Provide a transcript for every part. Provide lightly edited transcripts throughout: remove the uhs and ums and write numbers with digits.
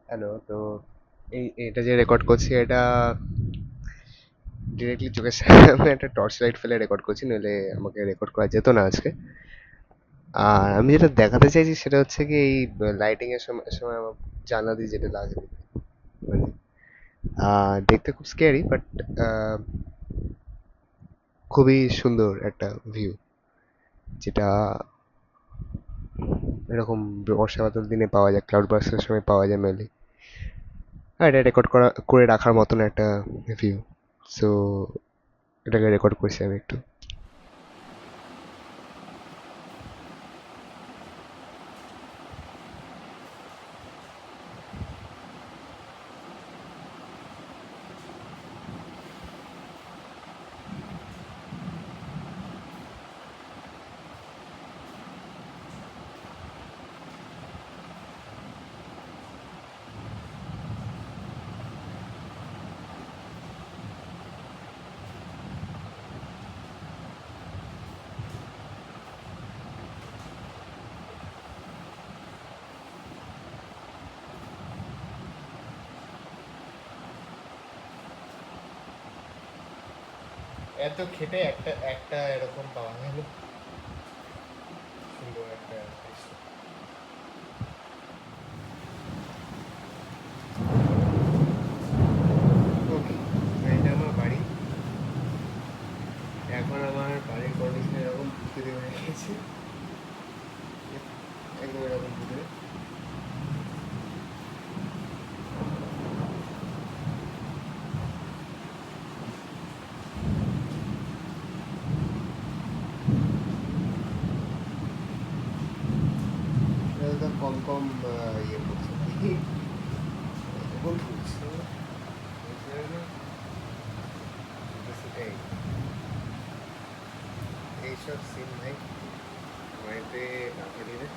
Hello. তো এটা যে রেকর্ড করছি এটা ডিরেক্টলি চোখের সামনে একটা টর্চ লাইট ফেলে রেকর্ড করছি, নইলে আমাকে রেকর্ড করা যেত না আজকে। আর আমি যেটা দেখাতে চাইছি সেটা হচ্ছে কি, এই লাইটিং এর সময় সময় আমার জানলা দিয়ে যেটা লাগে, মানে দেখতে খুব স্ক্যারি, বাট খুবই সুন্দর একটা ভিউ, যেটা এরকম বর্ষা বাদল দিনে পাওয়া যায়, ক্লাউড বার্স্টের সময় পাওয়া যায় মেনলি। আর এটা রেকর্ড করে রাখার মতন একটা ভিউ। সো এটাকে রেকর্ড করছি আমি একটু। এত খেটে একটা একটা এরকম পাওয়া গেল, সুন্দর একটা দৃশ্য। ওকে, এটা আমার বাড়ি। এখন আমার বাড়ির কন্ডিশন এরকম ভুতুড়ে হয়ে গেছে, একদম এরকম ভুতুড়ে। এটা কম কম ইয়ে করছে নাকি, এখন বুঝছে এই এইসব সিন ভাই বাড়িতে না পাঠিয়ে।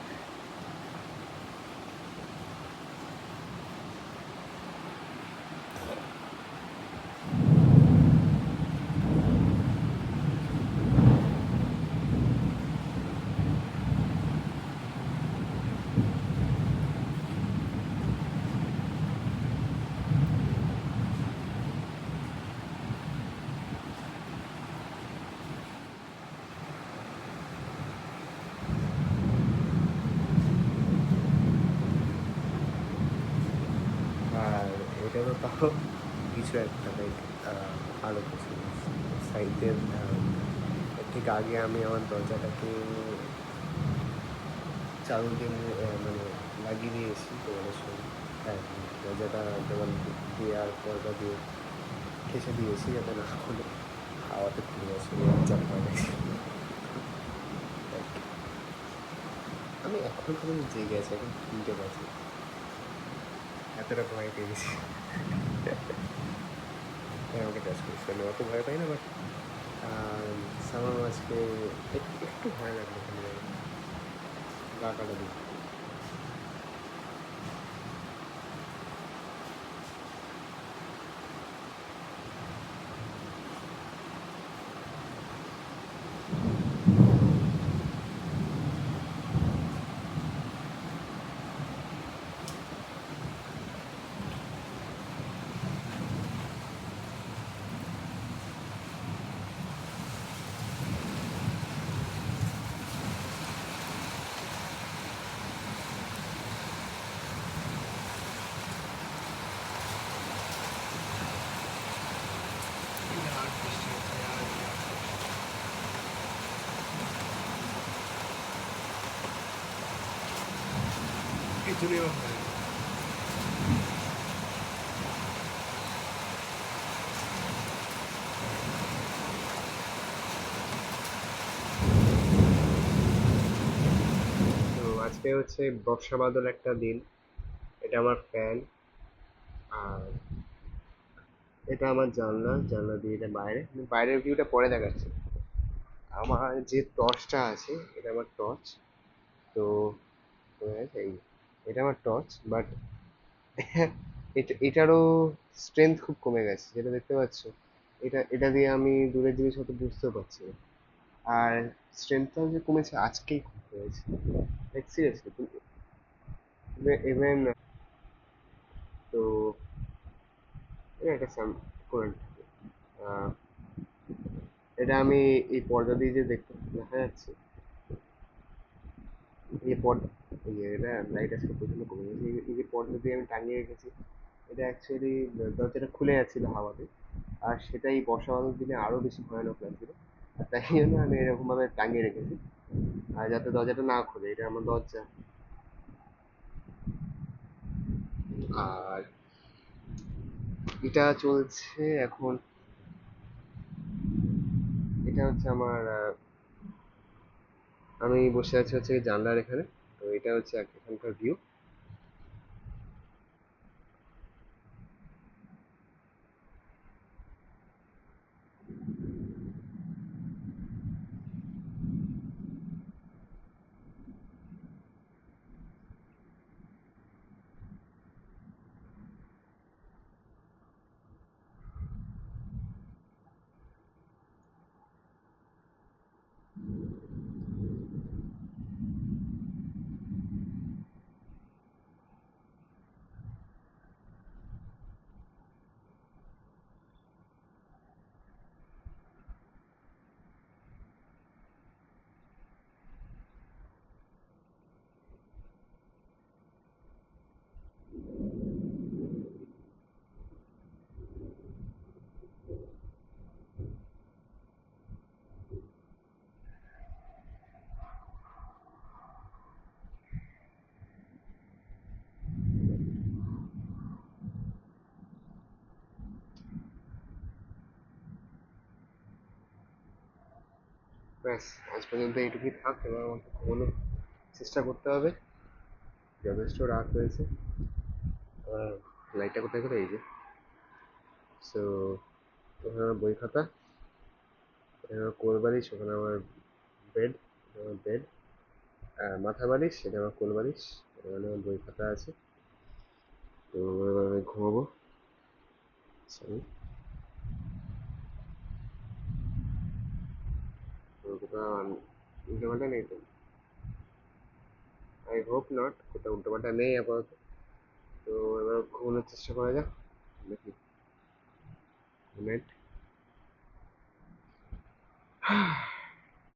আর এটা তো তাও কিছু একটা লাইক আরও কিছু সাইডের ঠিক আগে আমি আমার দরজাটাকে চালু দিয়ে মানে লাগিয়ে দিয়েছি তোমাদের সঙ্গে। হ্যাঁ, দরজাটা যেমন দেওয়ার পর্দা দিয়ে ঠেসে দিয়েছি যাতে না খুলে হাওয়াতে খুলে আসে, যা ভয় লাগছে। আমি এখন পর্যন্ত জেগে আছি, এখন 3টে বাজে, এতটা ভয় পেয়ে গেছি। হ্যাঁ, আমাকে টাচ করিস, আমি অত ভয় পাই না, বাট সামার আজকে একটু ভয় লাগলো, মানে গা কাটা দিই। কিছুই ভয়। তো আজকে হচ্ছে বর্ষা বাদল একটা দিন। এটা আমার ফ্যান, আর এটা আমার জানলা, জানলা দিয়ে এটা বাইরে, আমি বাইরের ভিউটা পরে দেখাচ্ছি। আমার যে টর্চটা আছে এটা আমার টর্চ। তো এই এটা আমার টর্চ, বাট এটারও স্ট্রেংথ খুব কমে গেছে, যেটা দেখতে পাচ্ছ। এটা দিয়ে আমি দূরের জিনিস হয়তো বুঝতেও পারছি না। আর স্ট্রেংথটাও যে কমেছে আজকেই খুব হয়েছে, লাইক সিরিয়াসলি। ইভেন একটা করে আহ, এটা আমি এই পর্দা দিয়ে যে দেখতে দেখা যাচ্ছে, এই পর্দা, এই যে এটা লাইট আজকে প্রচন্ড কমে গেছে, এই যে পর্দা দিয়ে আমি টাঙিয়ে রেখেছি, এটা অ্যাকচুয়ালি দরজাটা খুলে যাচ্ছিল হাওয়াতে, আর সেটাই বর্ষা বাদল দিনে আরো বেশি ভয়ানক লাগছিল। আর তাই জন্য আমি এরকম ভাবে টাঙিয়ে রেখেছি, আর যাতে দরজাটা না খুলে, এটা আমার দরজা। আর এটা চলছে এখন, এটা হচ্ছে আমার আমি বসে আছি হচ্ছে এই জানলার এখানে। তো এটা হচ্ছে এখানকার ভিউ। ব্যাস, আজ পর্যন্ত এইটুকুই থাক, এবার আমাকে ঘুমানোর চেষ্টা করতে হবে, যথেষ্ট রাত হয়েছে। আর লাইটটা কোথায় করে, এই যে। সো ওখানে আমার বই খাতা, এখানে আমার কোল বালিশ, ওখানে আমার বেড, আমার বেড, মাথা বালিশ, এটা আমার কোল বালিশ, এখানে আমার বই খাতা আছে। তো এবার আমি ঘুমাবো। সরি, তো কোথাও উল্টোপাল্টা নেই তো? আই হোপ নট, কোথাও উল্টোপাল্টা নেই আপাতত। তো এবার ঘুমানোর চেষ্টা করা যাক নাকি। Good night.